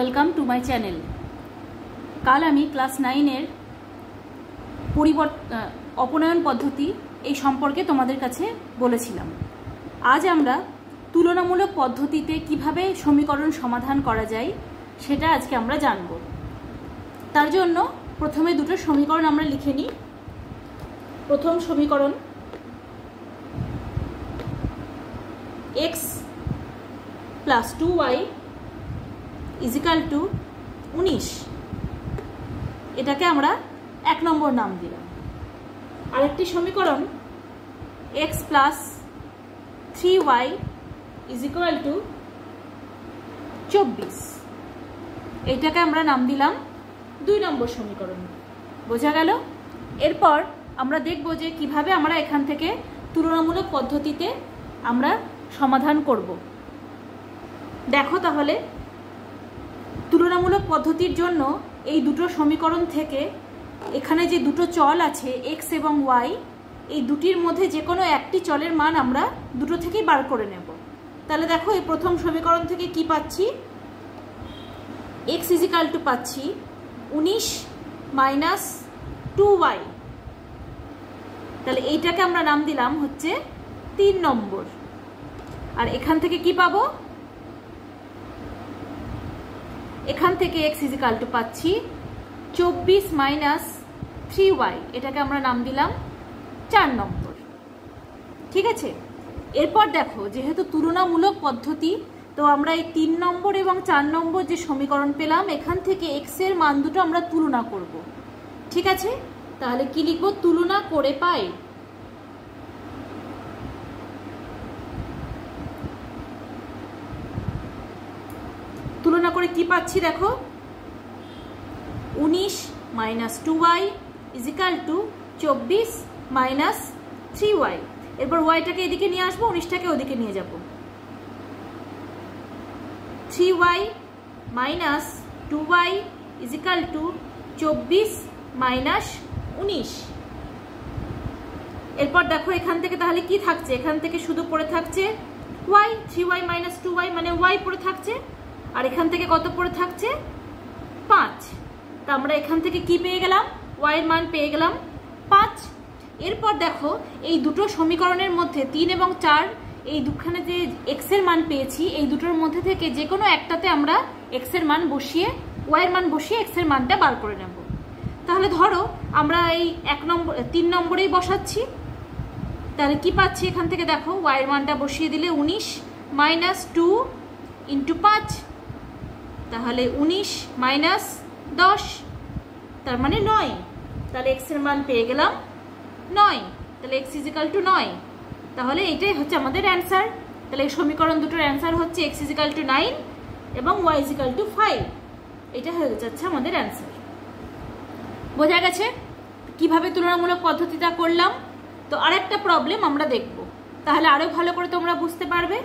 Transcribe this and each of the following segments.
Welcome to my channel. কাল আমি class 9-এর অপনয়ন পদ্ধতি এই সম্পর্কে তোমাদের কাছে বলেছিলাম। আজ আমরা তুলনামূলক পদ্ধতিতে কিভাবে সমীকরণ সমাধান করা যায় সেটা আজকে আমরা জানব। তার জন্য প্রথমে দুটো সমীকরণ আমরা লিখে নিই। প্রথম সমীকরণ x + 2y = 19, এটাকে আমরা 1 নম্বর নাম দিলাম। আরেকটি সমীকরণ x + 3y = 24, এইটাকে আমরা নাম দিলাম 2 নম্বর সমীকরণ। বোঝা গেল? এরপর আমরা দেখব যে কিভাবে আমরা এখান থেকে তুলনামূলক পদ্ধতিতে আমরা সমাধান করব। দেখো তাহলে, তুলনামূলক পদ্ধতির জন্য এই দুটো সমীকরণ থেকে এখানে যে দুটো চল আছে x এবং y, এই দুটির মধ্যে যে কোনো একটি চলের মান আমরা দুটো থেকেই বার করে নেব। তাহলে দেখো, এই প্রথম সমীকরণ থেকে কি পাচ্ছি? x = পাচ্ছি 19 - 2y, তাহলে এইটাকে আমরা নাম দিলাম হচ্ছে 3 নম্বর। আর এখান থেকে কি পাবো? এখান থেকে x = পাচ্ছি 24 - 3y, এটাকে আমরা নাম দিলাম 4 নম্বর। ঠিক আছে? এরপর দেখো, যেহেতু তুলনামূলক পদ্ধতি, তো আমরা এই 3 নম্বর এবং 4 নম্বর যে সমীকরণ পেলাম, এখান থেকে x এর মান দুটো আমরা তুলনা করব। ঠিক আছে? তাহলে কি লিখব? তুলনা করে পাই। তুলনা করে কি পাচ্ছি দেখো? 19 - 2y = 24 - 3y। এরপর ওয়াইটাকে এদিকে নিয়ে আসবো, 19টাকে ওদিকে নিয়ে যাব। 3y - 2y = 24 - 19। এরপর দেখো এখান থেকে তাহলে কি থাকছে? এখান থেকে শুধু পড়ে থাকছে y, 3y - 2y মানে y পড়ে থাকছে। আর এখান থেকে কত পড়ে থাকছে? 5। তা আমরা এখান থেকে কি পেয়ে গেলাম? y এর মান পেয়ে গেলাম 5। এরপর দেখো, এই দুটো সমীকরণের মধ্যে 3 এবং 4, এই দুখানে যে x এর মান পেয়েছি, এই দুটোর মধ্যে থেকে যে কোনো একটাতে আমরা x এর মান বসিয়ে, y এর মান বসিয়ে x এর মানটা বার করে নেব। তাহলে ধরো আমরা এই 3 নম্বরেই বসাচ্ছি। তাহলে কি পাচ্ছি এখান থেকে? দেখো, y এর মানটা বসিয়ে দিলে 19 - 2 × 5, তাহলে 19 - 10, তার মানে 9। তাহলে x এর মান পেয়ে গেলাম 9। তাহলে x = 9। তাহলে এটাই হচ্ছে আমাদের অ্যান্সার। তাহলে এই সমীকরণ দুটোর অ্যান্সার হচ্ছে x = 9 এবং y = 5। এটা হয়ে যাচ্ছে আমাদের অ্যান্সার। বোঝা গেছে কিভাবে তুলনামূলক পদ্ধতিটা করলাম? তো আরেকটা প্রবলেম আমরা দেখব, তাহলে আরো ভালো করে তোমরা বুঝতে পারবে।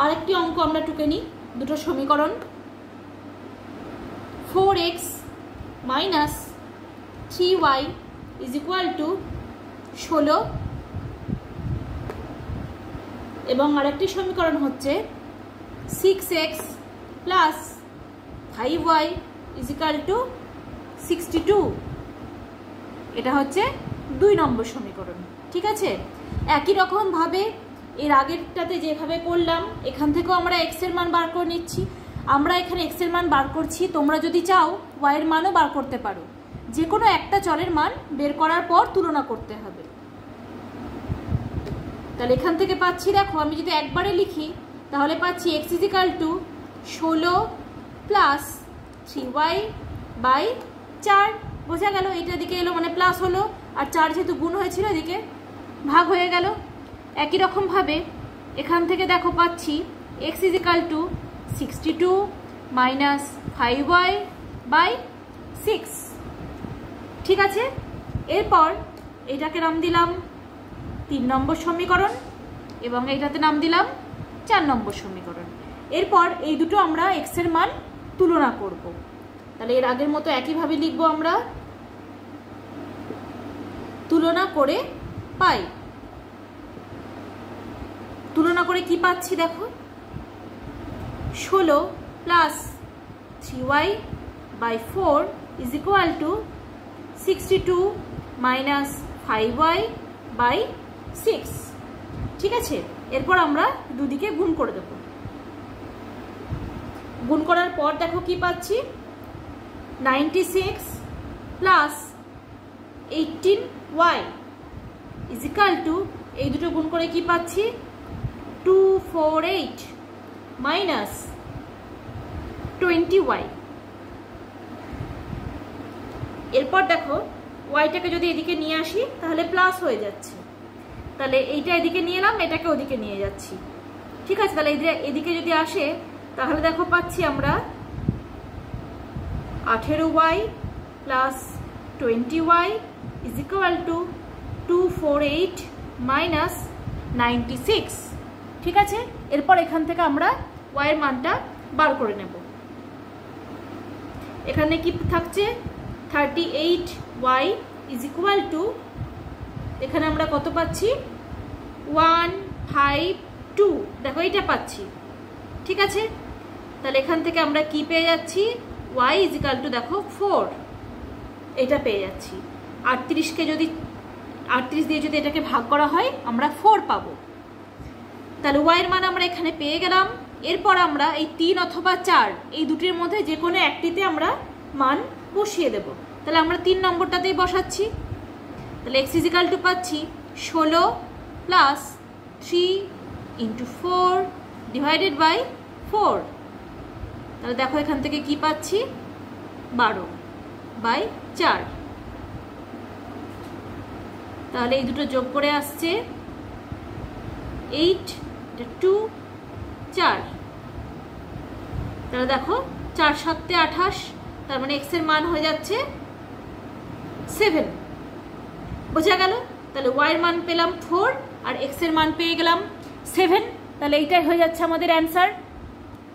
আরেকটি অঙ্ক আমরা টুকে নিই। দুটো সমীকরণ 4x - 3y = 16, এবং আরেকটি সমীকরণ হচ্ছে 6x + 5y = 62, এটা হচ্ছে 2 নম্বর সমীকরণ। ঠিক আছে? একই রকম ভাবে এর আগেরটাতে যেভাবে করলাম, এখান থেকেও আমরা x এর মান বার করে নিচ্ছি। আমরা এখানে x এর মান বার করছি, তোমরা যদি চাও y এর মানও বার করতে পারো। যে কোনো একটা চলের মান বের করার পর তুলনা করতে হবে। তাহলে এখান থেকে পাচ্ছি, দেখো আমি যদি একবারে লিখি তাহলে পাচ্ছি x = 16 + 3y / 4। বোঝা গেল? এটা দিকে এলো মানে প্লাস হলো, আর 4 যেহেতু গুণ হয়েছিল এদিকে ভাগ হয়ে গেল। একই রকম ভাবে এখান থেকে দেখো পাচ্ছি x = 62 - 5y / 6। ঠিক আছে? এরপর এটাকে নাম দিলাম 3 নম্বর সমীকরণ এবং এটাতে নাম দিলাম 4 নম্বর সমীকরণ। এরপর এই দুটো আমরা এক্স এর মান তুলনা করব। তাহলে এর আগের মতো একইভাবে লিখবো আমরা, তুলনা করে পাই। তুলনা করে কি পাচ্ছি দেখো, 16 plus 3y/4 is equal to 62 minus 5y/6। ঠিক আছে, এরপর আমরা দুদিকে গুণ করে দেব। গুণ করার পর দেখো কি পাচ্ছি, 96 plus 18y is equal to, এই দুটো গুণ করে কি পাচ্ছি, 248 মাইনাস 20y। এরপর দেখো ওয়াইটাকে যদি এদিকে নিয়ে আসি তাহলে প্লাস হয়ে যাচ্ছে, তাহলে এইটা এদিকে নিয়ে এলাম, এটাকে ওদিকে নিয়ে যাচ্ছি। ঠিক আছে, তাহলে এদিকে যদি আসে তাহলে দেখো পাচ্ছি আমরা 18y plus 20y is equal to 248 minus 96। ঠিক আছে, এরপর এখান থেকে আমরা y এর মানটা বার করে নেব। এখানে কি থাকছে, 38y ইজ ইকুয়াল টু, এখানে আমরা কত পাচ্ছি, 152। দেখো এইটা পাচ্ছি। ঠিক আছে, তাহলে এখান থেকে আমরা কি পেয়ে যাচ্ছি, y ইজ ইকুয়াল টু দেখো 4, এটা পেয়ে যাচ্ছি। 38কে যদি 38 দিয়ে যদি এটাকে ভাগ করা হয় আমরা 4 পাবো। তাহলে y এর মান আমরা এখানে পেয়ে গেলাম। এরপর আমরা এই 3 অথবা 4 এই দুটির মধ্যে যে কোনো একটিতে আমরা মান বসিয়ে দেব। তাহলে আমরা 3 নম্বরটাতেই বসাচ্ছি। তাহলে x ইজ ইকুয়াল টু পাচ্ছি 16 প্লাস 3 ইন্টু 4 ডিভাইডেড বাই 4। তাহলে দেখো এখান থেকে কি পাচ্ছি, 12/4। তাহলে এই দুটো যোগ করে আসছে 8, 2, 4। তাহলে দেখো 4 7 28, তার মানে x এর মান হয়ে যাচ্ছে 7। বোঝা গেল? তাহলে y এর মান পেলাম 4 আর x এর মান পেয়ে গেলাম 7। তাহলে এইটাই হয়ে যাচ্ছে আমাদের অ্যান্সার।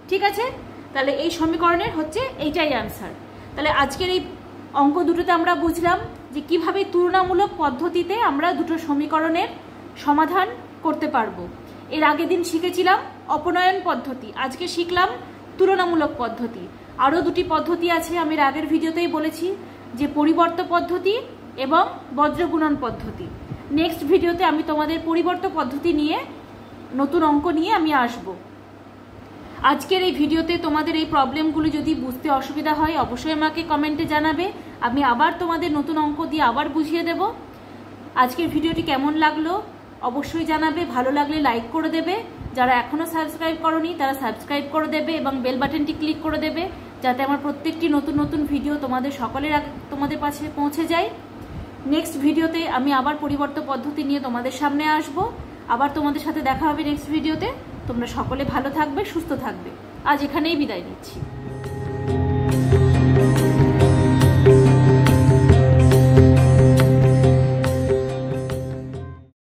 ঠিক আছে, তাহলে এই সমীকরণের হচ্ছে এইটাই অ্যান্সার। তাহলে আজকের এই অঙ্ক দুটোতে আমরা বুঝলাম যে কিভাবে তুলনামূলক পদ্ধতিতে আমরা দুটো সমীকরণের সমাধান করতে পারবো। এর আগের দিন শিখেছিলাম অপনয়ন পদ্ধতি, আজকে শিখলাম তুলনামূলক পদ্ধতি। আরও দুটি পদ্ধতি আছে, আমি আগের ভিডিওতেই বলেছি, যে পরিবর্ত পদ্ধতি এবং বজ্রগুণন পদ্ধতি। নেক্সট ভিডিওতে আমি তোমাদের পরিবর্ত পদ্ধতি নিয়ে নতুন অঙ্ক নিয়ে আমি আসব। আজকের এই ভিডিওতে তোমাদের এই প্রবলেমগুলো যদি বুঝতে অসুবিধা হয় অবশ্যই আমাকে কমেন্টে জানাবে, আমি আবার তোমাদের নতুন অঙ্ক দিয়ে আবার বুঝিয়ে দেব। আজকের ভিডিওটি কেমন লাগলো অবশ্যই জানাবে, ভালো লাগলে লাইক করে দেবে, যারা এখনও সাবস্ক্রাইব করনি তারা সাবস্ক্রাইব করে দেবে এবং বেল বাটনটি ক্লিক করে দেবে, যাতে আমার প্রত্যেকটি নতুন নতুন ভিডিও তোমাদের সকলের আগে তোমাদের কাছে পৌঁছে যায়। নেক্সট ভিডিওতে আমি আবার পরিবর্ত পদ্ধতি নিয়ে তোমাদের সামনে আসব। আবার তোমাদের সাথে দেখা হবে নেক্সট ভিডিওতে। তোমরা সকলে ভালো থাকবে, সুস্থ থাকবে। আজ এখানেই বিদায় নিচ্ছি।